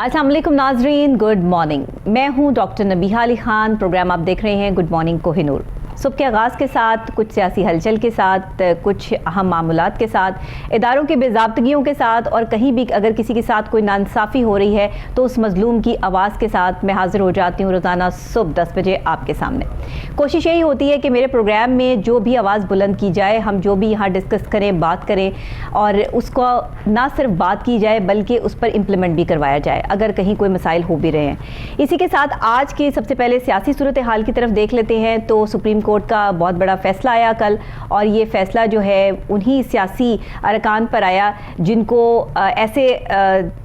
अस्सलाम वालेकुम नाजरीन, गुड मॉर्निंग। मैं हूं डॉक्टर नबीहा अली खान। प्रोग्राम आप देख रहे हैं गुड मॉर्निंग कोहिनूर। सुबह के आगाज़ के साथ, कुछ सियासी हलचल के साथ, कुछ अहम मामूलात के साथ, इदारों की बेज़ाब्तगियों के साथ और कहीं भी अगर किसी के साथ कोई नाइंसाफ़ी हो रही है तो उस मज़लूम की आवाज़ के साथ मैं हाज़िर हो जाती हूँ रोज़ाना सुबह 10 बजे आपके सामने। कोशिश यही होती है कि मेरे प्रोग्राम में जो भी आवाज़ बुलंद की जाए, हम जो भी यहाँ डिस्कस करें, बात करें और उसको ना सिर्फ बात की जाए बल्कि उस पर इम्प्लीमेंट भी करवाया जाए अगर कहीं कोई मसाइल हो भी रहे हैं। इसी के साथ आज के सबसे पहले सियासी सूरत हाल की तरफ देख लेते हैं। तो सुप्रीम कोर्ट का बहुत बड़ा फैसला आया कल, और ये फैसला जो है उन्हीं सियासी अरकान पर आया जिनको ऐसे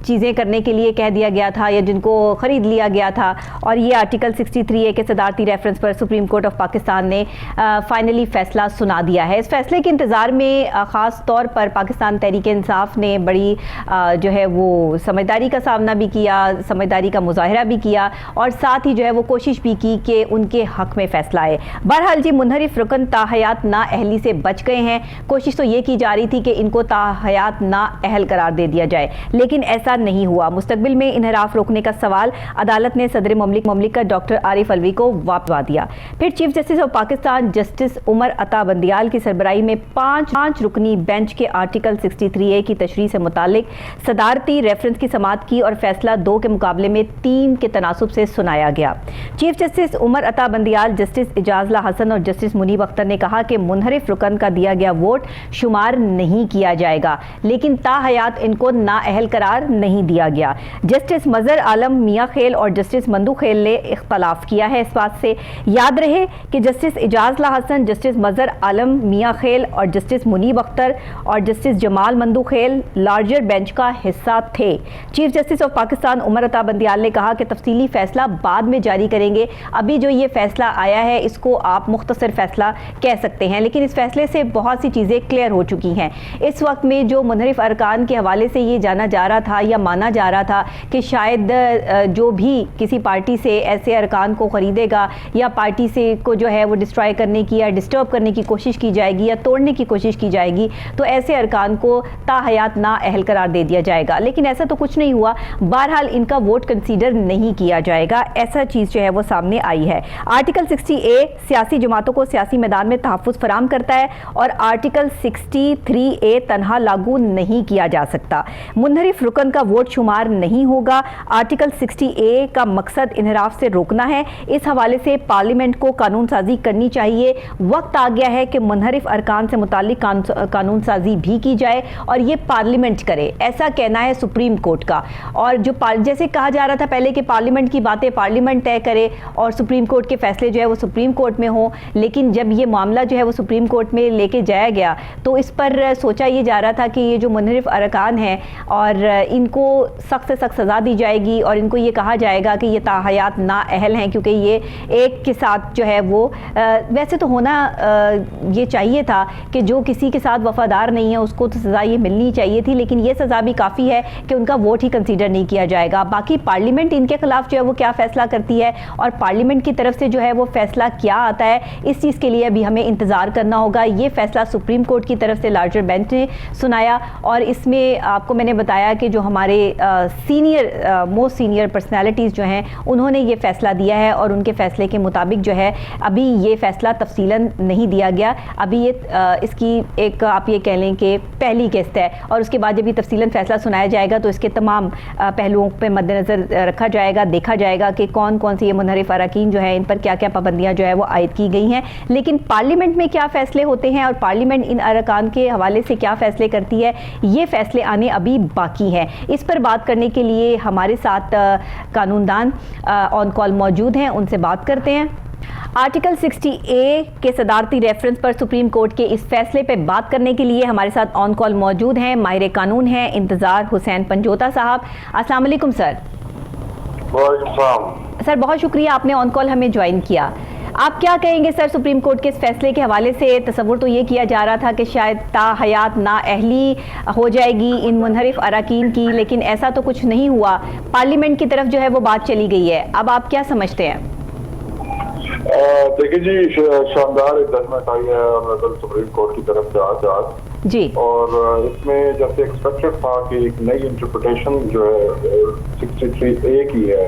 चीज़ें करने के लिए कह दिया गया था या जिनको ख़रीद लिया गया था। और ये आर्टिकल 63A के सदारती रेफरेंस पर सुप्रीम कोर्ट ऑफ पाकिस्तान ने फाइनली फ़ैसला सुना दिया है। इस फैसले के इंतज़ार में ख़ास तौर पर पाकिस्तान तहरीक इंसाफ ने बड़ी जो है वो समझदारी का सामना भी किया, समझदारी का मुजाहरा भी किया और साथ ही जो है वो कोशिश भी की कि उनके हक़ में फ़ैसला आए। बहरहाल जी, मुनहरिफ रुकन ताहयात ना अहली से बच गए हैं। कोशिश तो ये की जा रही थी कि इनको ताहयात ना अहल करार दे दिया जाए, लेकिन ऐसा नहीं हुआ। मुस्तकबिल में इनहराफ रोकने का सवाल अदालत ने सदर ममलिकत डॉक्टर आरिफ अलवी को वापस दिया। फिर chief justice of Pakistan justice Umar Ata Bandial की सरबराही में पांच रुकनी बेंच के आर्टिकल 63A की तशरीह से मुतालिक सदारती रेफरेंस की समाअत की और फैसला 2 के मुकाबले में 3 के तनासुब से सुनाया गया। Chief justice Umar Ata Bandial, justice इजाज़ला Hasan और जस्टिस मुनीब अख्तर ने कहा कि मुनहरिफ रुकन का दिया गया वोट शुमार नहीं किया जाएगा, लेकिन ताहयात इनको नाअहल करार नहीं दिया गया। जस्टिस मजहर आलम मियाँ खेल और जस्टिस मंदू खेल ने इख्तलाफ किया है इस बात से। याद रहे कि जस्टिस इजाज़ला हसन, जस्टिस मजहर आलम मियाँ खेल और जस्टिस मुनीब अख्तर और जस्टिस जमाल मंदू खेल लार्जर बेंच का हिस्सा थे। Chief justice of Pakistan Umar Ata Bandial ने कहा कि तफसीली फैसला बाद में जारी करेंगे। अभी जो ये फैसला आया है इसको आप मुख्तसर फैसला कह सकते हैं, लेकिन इस फैसले से बहुत सी चीज़ें क्लियर हो चुकी हैं। इस वक्त में जो मुनहरिफ अरकान के हवाले से ये जाना जा रहा था या माना जा रहा था कि शायद जो भी किसी पार्टी से ऐसे अरकान को ख़रीदेगा या पार्टी से को जो है वो डिस्ट्रॉय करने की या डिस्टर्ब करने की कोशिश की जाएगी या तोड़ने की कोशिश की जाएगी, तो ऐसे अरकान को ताहयात ना अहल करार दे दिया जाएगा। लेकिन ऐसा तो कुछ नहीं हुआ। बहरहाल इनका वोट कंसीडर नहीं किया जाएगा, ऐसा चीज़ जो है वो सामने आई है। आर्टिकल 60A सियासी जमातों को सियासी मैदान में तहफ़्फ़ुज़ फराहम करता है और आर्टिकल 63A तनहा लागू नहीं किया जा सकता। मुनहरिफ रुकन का वोट शुमार नहीं होगा। आर्टिकल 60A का मकसद इनहराफ से रोकना है। इस हवाले से पार्लियामेंट को कानून साजी करनी चाहिए। वक्त आ गया है कि मुनहरिफ अरकान से मुतालिक कानून साजी भी की जाए और ये पार्लियामेंट करे, ऐसा कहना है सुप्रीम कोर्ट का। और जो जैसे कहा जा रहा था पहले कि पार्लियामेंट की बातें पार्लियामेंट तय करे और सुप्रीम कोर्ट के फैसले जो है वो सुप्रीम कोर्ट में हो, लेकिन जब ये मामला जो है वो सुप्रीम कोर्ट में लेके जाया गया तो इस पर सोचा ये जा रहा था कि ये जो मुनहरिफ अरकान हैं और इनको सख्त से सख्त सज़ा दी जाएगी और इनको ये कहा जाएगा कि ये ताहयात ना अहल हैं, क्योंकि ये एक के साथ जो है वो वैसे तो होना ये चाहिए था कि जो किसी के साथ वफादार नहीं है उसको तो सज़ा ये मिलनी चाहिए थी, लेकिन ये सज़ा भी काफ़ी है कि उनका वोट ही कंसीडर नहीं किया जाएगा। बाकी पार्लियामेंट इनके खिलाफ जो है वो क्या फ़ैसला करती है और पार्लियामेंट की तरफ से जो है वो फ़ैसला क्या आता है, इस चीज़ के लिए अभी हमें इंतज़ार करना होगा। ये फ़ैसला सुप्रीम कोर्ट की तरफ से लार्जर बेंच ने सुनाया और इसमें आपको मैंने बताया कि जो हमारे मोस्ट सीनियर पर्सनैलिटीज़ जो हैं उन्होंने ये फ़ैसला दिया है और उनके फ़ैसले के मुताबिक जो है अभी ये फ़ैसला तफसीलन नहीं दिया गया। अभी ये इसकी एक आप ये कह लें कि पहली किस्त है और उसके बाद जब ये तफसीलन फ़ैसला सुनाया जाएगा तो इसके तमाम पहलुओं पर मद्देनज़र रखा जाएगा, देखा जाएगा कि कौन कौन से ये मुनहरिफ अरकान जो है इन पर क्या क्या पाबंदियाँ जो है वो आयद की गई हैं। लेकिन पार्लियामेंट में क्या फ़ैसले होते हैं और पार्लियामेंट इन अरकान के हवाले से क्या फ़ैसले करती है, ये फ़ैसले आने अभी बाकी हैं। इस पर बात करने के लिए हमारे साथ कानूनदान ऑन कॉल मौजूद हैं, उनसे बात करते हैं। आर्टिकल 60A के सदारती रेफरेंस पर सुप्रीम कोर्ट के इस फैसले पर बात करने के लिए हमारे साथ ऑन कॉल मौजूद हैं माहिर कानून हैं इंतज़ार हुसैन पंजोता साहब। अस्सलाम वालेकुम सर। सर बहुत शुक्रिया आपने ऑन कॉल हमें ज्वाइन किया। आप क्या कहेंगे सर सुप्रीम कोर्ट के इस फैसले के हवाले से? तसव्वुर तो ये किया जा रहा था कि शायद ताहयात नाअहली हो जाएगी इन मुनहरिफ अरकान की, लेकिन ऐसा तो कुछ नहीं हुआ। पार्लियामेंट की तरफ जो है वो बात चली गई है। अब आप क्या समझते हैं? देखिए जी, शानदार जजमेंट आई है सुप्रीम कोर्ट की तरफ से आज जी। और इसमें जैसे एक्सपेक्टेड था कि एक नई इंटरप्रिटेशन जो है 63A की है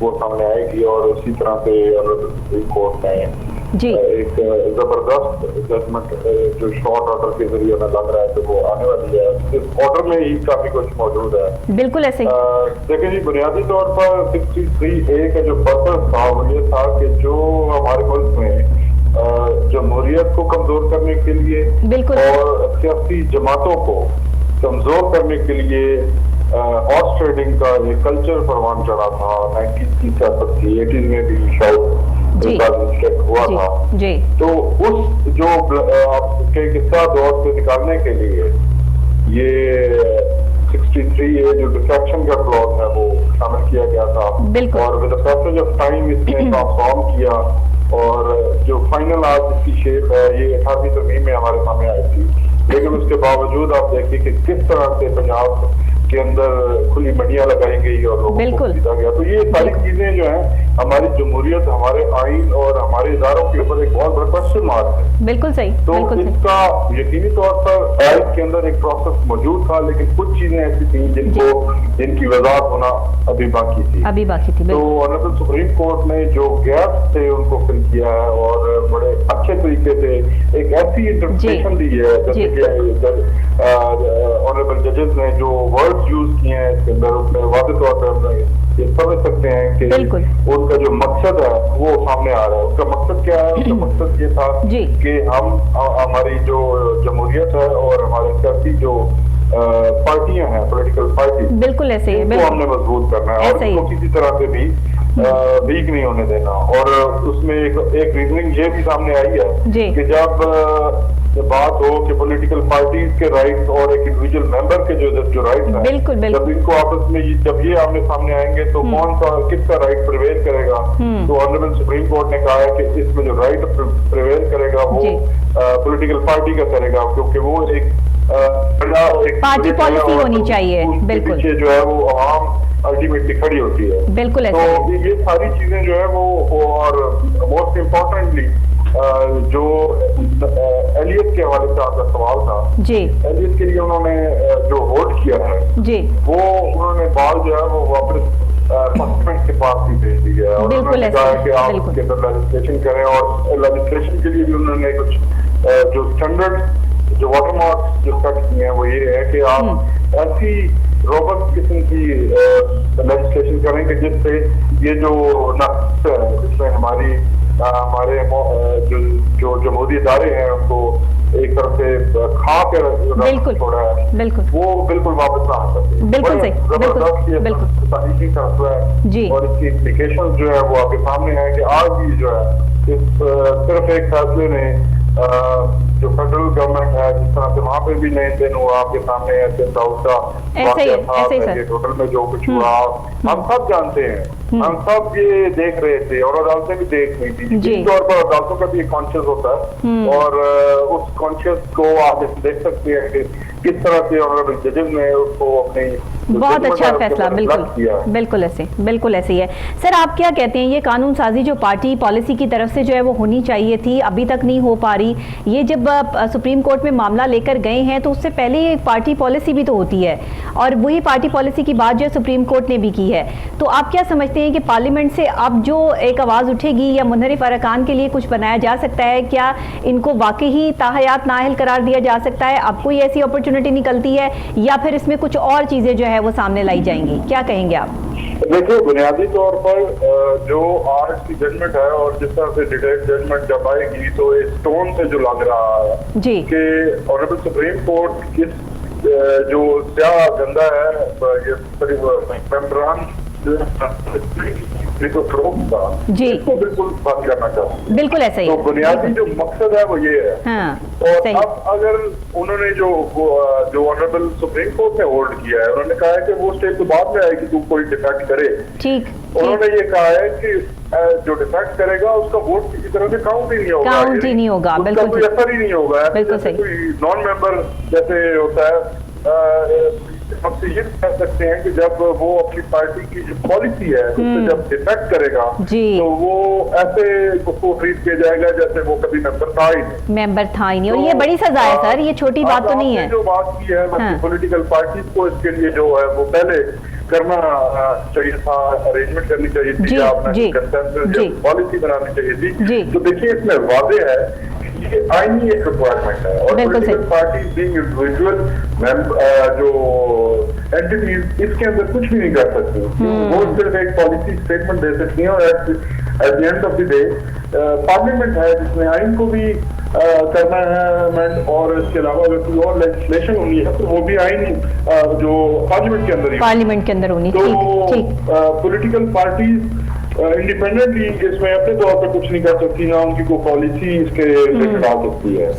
वो सामने आएगी, और उसी तरह से सुप्रीम कोर्ट में जी एक जबरदस्त जजमेंट जो शॉर्ट ऑर्डर के जरिए हमें लग रहा है कि वो आने वाली है। इस ऑर्डर में ही काफी कुछ मौजूद है। बिल्कुल ऐसे ही। देखिए जी, बुनियादी तौर पर 63A का जो पर्पस था वो ये था कि जो हमारे मुल्क में जमहूरियत को कमजोर करने के लिए बिल्कुल और सियासी जमातों को कमजोर करने के लिए हॉर्स ट्रेडिंग का एक कल्चर परवान चढ़ा था 1980 में भी शायद हुआ था। जी। तो उस जो आपके किस्सा दौर से निकालने के लिए ये 63A जो डिफ्रैक्शन का क्लॉज है वो शामिल किया गया था, और with the passage of time इसने ट्रांसफॉर्म किया, और जो फाइनल आज इसकी शेप है ये 18वीं तरमीम में हमारे सामने आई थी। लेकिन उसके बावजूद आप देखिए कि किस तरह से पंजाब के अंदर खुली मंडियां लगाई गई और लोगों को खरीदा गया। तो ये सारी चीजें जो है हमारी जमहूरियत, हमारे आइन और हमारे इदारों के ऊपर एक बहुत बड़ा क्वेश्चन मार्क है। बिल्कुल सही। तो इसका यकीनी तौर पर आइन के अंदर एक प्रोसेस मौजूद था, लेकिन कुछ चीजें ऐसी थी जिनकी वजाहत होना अभी बाकी थी। तो ऑनरेबल सुप्रीम कोर्ट ने जो गैप थे उनको फिल किया है, और बड़े अच्छे तरीके से एक ऐसी इंटरप्रिटेशन दी है, जैसे कि ऑनरेबल जजेस ने जो वर्ड यूज किए हैं इसके अंदर, उसमें वादे तौर पर हम ये समझ सकते हैं कि उनका जो मकसद है वो सामने आ रहा है। उसका मकसद क्या है? उसका मकसद ये था कि हम हमारी जो जमहूरियत है और हमारे सियासी जो पार्टियां हैं, पॉलिटिकल पार्टी, बिल्कुल ऐसे ही, वो हमने मजबूत करना है और उसको किसी तरह से भी वीक नहीं होने देना। और उसमें एक रीजनिंग ये भी सामने आई है कि जब बात हो कि पॉलिटिकल पार्टीज के राइट्स और एक इंडिविजुअल मेंबर के जो राइट्स हैं, जब इनको आपस में जब ये आमने सामने आएंगे तो कौन सा किसका राइट प्रिवेल करेगा। तो ऑनरेबल सुप्रीम कोर्ट ने कहा है कि इसमें जो राइट प्रिवेल करेगा वो पॉलिटिकल पार्टी का करेगा, क्योंकि वो एक पार्टी पॉलिसी होनी चाहिए। बिल्कुल, पीछे जो है वो आवाम अल्टीमेटली खड़ी होती है। बिल्कुल। तो ये सारी चीजें जो है वो, और मोस्ट इम्पोर्टेंटली जो एलियट के हवाले से आपका सवाल था जी, एलियट के लिए उन्होंने जो वोट किया है जी, वो उन्होंने बाल जो है वो वापस पार्लियामेंट के पास ही भेज दिया है, और उन्होंने कहा है कि आप इसके अंदर लेजिस्लेशन करें, और लेजिस्लेशन के लिए भी उन्होंने कुछ जो स्टैंडर्ड जो वाटरमार्क जो सेट किए हैं वो ये है कि आप ऐसी रोबस्ट किस्म की लेजिस्लेशन करेंगे जिससे ये जो नक्स है जिसमें हमारे जो जमहूरी इदारे हैं उनको एक तरफ से खा के छोड़ा है, वो बिल्कुल वापस ना आ सकते। बिल्कुल सही, जबरदस्त तारीखी फैसला है, और इसकी इम्प्लीकेशन जो है वो आपके सामने है कि आज भी जो है इस सिर्फ एक फैसले ने जो फेडरल गवर्नमेंट है, जिस तरह से वहाँ पे भी नए दिन हुआ आपके सामने होटल में जो कुछ हुआ हम सब जानते हैं, हम सब ये देख रहे थे और अदालतें भी देख रही थी। जिस तौर पर अदालतों का भी एक कॉन्शियस होता है, और उस कॉन्शियस को आप देख सकते हैं कि किस तरह से ऑनरेबल जजेस ने उसको अपनी बहुत अच्छा फैसला, बिल्कुल ऐसे ही है। सर, आप क्या कहते हैं, ये कानून साजी जो पार्टी पॉलिसी की तरफ से जो है वो होनी चाहिए थी, अभी तक नहीं हो पा रही। ये जब सुप्रीम कोर्ट में मामला लेकर गए हैं तो उससे पहले एक पार्टी पॉलिसी भी तो होती है, और वही पार्टी पॉलिसी की बात जो है सुप्रीम कोर्ट ने भी की है। तो आप क्या समझते हैं कि पार्लियामेंट से अब जो एक आवाज़ उठेगी या मुनहरिफ अरकान के लिए कुछ बनाया जा सकता है? क्या इनको वाकई ही ताहयात नाअहल करार दिया जा सकता है? अब कोई ऐसी अपॉर्चुनिटी निकलती है, या फिर इसमें कुछ और चीज़ें जो है वो सामने लाई जाएंगी? क्या कहेंगे आप? देखिए, बुनियादी तौर पर जो आज की जजमेंट है और जिस तरह से डिटेल जजमेंट जब आएगी तो इस टोन से जो लग रहा है जी कि ऑनरेबल सुप्रीम कोर्ट किस जो स्याह गंदा है ये मेंबरान जी इसको बिल्कुल बंद करना चाहते, बिल्कुल ऐसा ही। तो बुनियादी जो मकसद है वो ये है। और अब अगर उन्होंने जो ऑनरेबल सुप्रीम कोर्ट ने होल्ड किया है, उन्होंने कहा है कि वो स्टेज तो बाद में आएगी तू कोई डिफेक्ट करे, ठीक, उन्होंने ये कहा है कि जो डिफेक्ट करेगा उसका वोट किसी तरह से काउंट ही नहीं होगा, बिल्कुल कोई असर ही नहीं होगा, कोई नॉन मेंबर जैसे होता है आपसे ये कह सकते हैं कि जब वो अपनी पार्टी की जो पॉलिसी है उससे जब डिफेक्ट करेगा तो वो ऐसे उसको ट्रीट किया जाएगा जैसे वो कभी मेंबर था ही नहीं। और ये बड़ी सजा है सर, ये छोटी बात तो नहीं है। जो बात की है पॉलिटिकल पार्टीज को इसके लिए जो है वो पहले करना चाहिए था, अरेंजमेंट करनी चाहिए थी, या अपना पॉलिसी बनानी चाहिए थी। तो देखिए इसमें वादे है ये आईनी एक रिक्वायरमेंट है और पॉलिटिकल पार्टी बीइंग इंडिविजुअल जो एंटिटीज इसके अंदर कुछ भी नहीं कर सकती। वो सिर्फ एक पॉलिसी स्टेटमेंट दे सकती हैं और at the end of the day parliament है जिसमें आइन को भी करना है अमेंड, और इसके अलावा अगर कोई और लेजिस्लेशन होनी है तो वो भी आइन जो पार्लियामेंट के अंदर होनी। तो पॉलिटिकल पार्टीज इंडिपेंडेंटली इसमें अपने तौर पर कुछ नहीं कर सकती, ना उनकी कोई पॉलिसी इसके आ सकती है।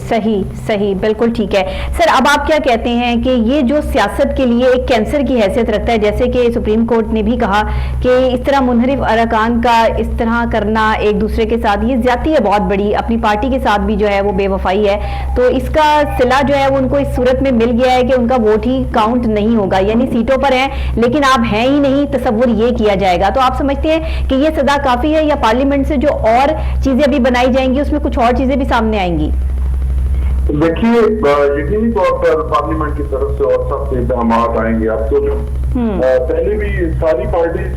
सही, बिल्कुल ठीक है। सर अब आप क्या कहते हैं कि ये जो सियासत के लिए एक कैंसर की हैसियत रखता है, जैसे कि सुप्रीम कोर्ट ने भी कहा कि इस तरह मुनहरिफ अरकान का इस तरह करना एक दूसरे के साथ, ये ज्यादती है बहुत बड़ी, अपनी पार्टी के साथ भी जो है वो बेवफाई है। तो इसका सिला जो है वो उनको इस सूरत में मिल गया है कि उनका वोट ही काउंट नहीं होगा, यानी सीटों पर हैं लेकिन आप हैं ही नहीं, तसव्वुर ये किया जाएगा। तो आप समझते हैं कि ये सजा काफी है या पार्लियामेंट से जो और चीजें अभी बनाई जाएंगी उसमें कुछ और चीजें भी सामने आएंगी? देखिए यकीनी तौर पर पार्लियामेंट की तरफ से और सख्त इक़दामात आएंगे। अब तो जो पहले भी सारी पार्टीज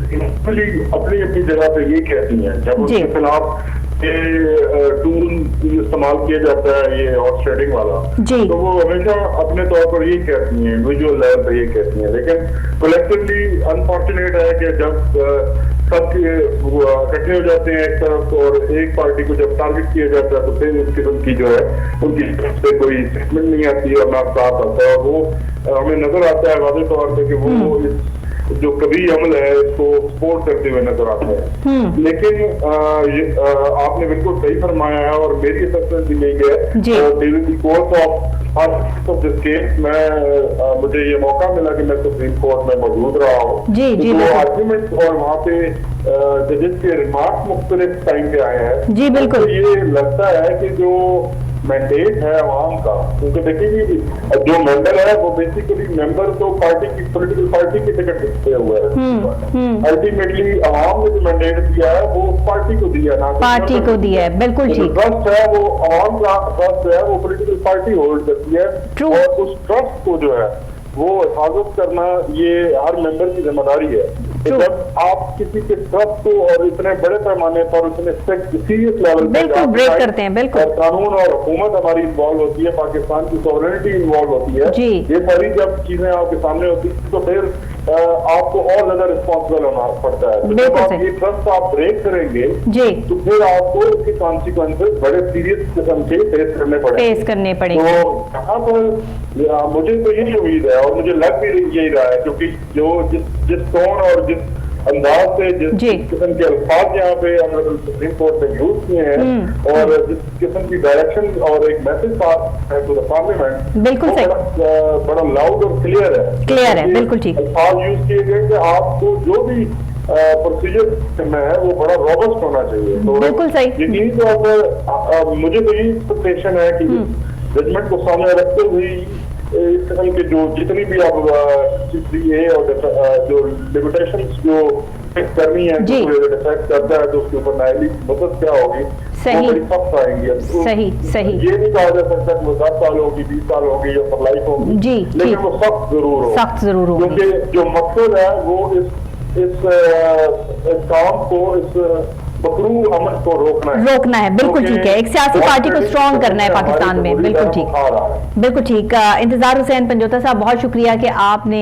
अपनी अपनी जगह पे ये कहती हैं जब उसके खिलाफ टूल इस्तेमाल किया जाता है ये हॉर्स ट्रेडिंग वाला, तो वो हमेशा अपने तौर पर ये कहती हैं, इंडिविजुअल लेवल पे ये कहती हैं। लेकिन कलेक्टिवली अनफॉर्चुनेट है कि जब सब इकट्ठे हो जाते हैं एक तरफ और एक पार्टी को जब टारगेट किया जाता है तो फिर उस किस्म की जो है उनकी तरफ से कोई स्टेटमेंट नहीं आती और ना साथ आता है। और वो हमें नजर आता है वादे तौर पर कि वो जो कभी अमल है इसको सपोर्ट करते हुए नजर आता है। लेकिन आपने बिल्कुल सही फरमाया है और मेरी असेसमेंट भी यही है during the course of this case मुझे ये मौका मिला कि मैं सुप्रीम कोर्ट में मौजूद रहा हूँ, तो आर्ग्यूमेंट और वहाँ पे जजेस के रिमार्क्स मुख्तलिफ टाइम पे आए हैं। जी बिल्कुल, तो ये लगता है कि जो मैंडेट है अवाम का, क्योंकि देखिए जो मेंबर है वो बेसिकली मेंबर तो पार्टी की पॉलिटिकल पार्टी की टिकट पे हुआ है, अल्टीमेटली अवाम ने जो मैंडेट दिया है वो पार्टी को दिया, ना पार्टी को दिया है। बिल्कुल ठीक, ट्रस्ट है वो अवाम का ट्रस्ट है वो पॉलिटिकल पार्टी होल्ड करती है और उस ट्रस्ट को जो है वो हिफाजत करना ये हर मेंबर की जिम्मेदारी है। तो जब आप किसी के ट्रस्ट को और इतने बड़े पैमाने पर इतने सीरियस लेवल पे ब्रेक करते हैं, बिल्कुल कानून और हुकूमत हमारी इन्वॉल्व होती है, पाकिस्तान की सॉवरेनिटी इन्वॉल्व होती है, ये सारी जब चीजें आपके सामने होती है तो फिर आपको और ज्यादा रिस्पॉन्सिबल होना पड़ता है। तो जब आप ये ट्रस्ट आप ब्रेक करेंगे तो फिर आपको इसके कॉन्सिक्वेंसेस बड़े सीरियस किस्म के फेस करने पड़ेंगे। तो यहाँ पर मुझे तो यही उम्मीद है और मुझे लग भी यही रहा है, क्योंकि जो जिस टोन और जिस अंदाज से जिस किस्म के अल्फाज यहाँ पे ऑनरेबल सुप्रीम कोर्ट ने यूज किए हैं और जिस किस्म की डायरेक्शन और एक मैसेज पास है टू द पार्लियामेंट, बिल्कुल सही, बड़ा लाउड और क्लियर है, बिल्कुल ठीक अल्फाज यूज किए गए कि आपको जो भी प्रोसीजर करना है वो बड़ा रॉबस्ट होना चाहिए। तो बिल्कुल सही, यकीनी तौर पर मुझे तो यही एक्सपेक्टेशन है कि जजमेंट को सामने रखते हुए इस किस्म के जो जितनी भी आप है और जो लिमिटेशंस जो फिक्स करनी है डिफेक्ट करता है तो उसके ऊपर न्यायालय मदद क्या होगी, सही सख्त आएंगी। सही ये नहीं कहा जा सकता कि वो 10 साल होगी 20 साल होगी या फॉर लाइफ होगी, लेकिन वो सख्त जरूर हो, क्योंकि जो मकसद है वो इस काम को इस बकरू अमल को रोकना है। बिल्कुल ठीक है, एक सियासी पार्टी को स्ट्रॉन्ग करना है पाकिस्तान में। बिल्कुल ठीक। इंतजार हुसैन पंजोता साहब, बहुत शुक्रिया कि आपने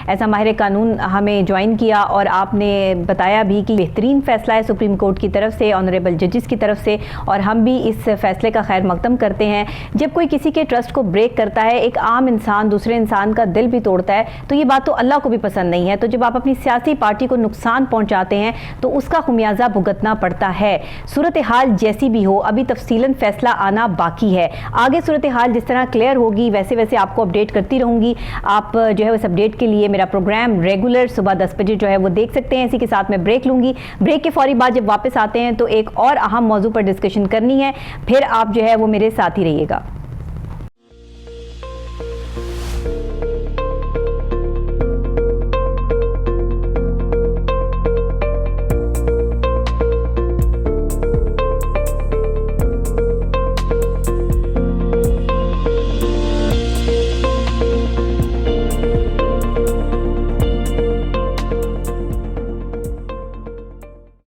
ऐसा माहिर कानून हमें ज्वाइन किया और आपने बताया भी कि बेहतरीन फैसला है सुप्रीम कोर्ट की तरफ से, ऑनरेबल जजेस की तरफ से, और हम भी इस फैसले का खैर मकदम करते हैं। जब कोई किसी के ट्रस्ट को ब्रेक करता है, एक आम इंसान दूसरे इंसान का दिल भी तोड़ता है, तो ये बात तो अल्लाह को भी पसंद नहीं है। तो जब आप अपनी सियासी पार्टी को नुकसान पहुंचाते हैं तो उसका खुमियाजा भुगतना पड़ता है। सूरत हाल जैसी भी हो, अभी तफसीलन फैसला आना बाकी है। आगे सूरत हाल जिस तरह क्लियर होगी वैसे वैसे आपको अपडेट करती रहूंगी। आप जो है उस अपडेट के लिए मेरा प्रोग्राम रेगुलर सुबह 10 बजे जो है वो देख सकते हैं। इसी के साथ मैं ब्रेक लूंगी। ब्रेक के फौरी बाद जब वापस आते हैं तो एक और अहम मौजू पर डिस्कशन करनी है, फिर आप जो है वो मेरे साथ ही रहिएगा।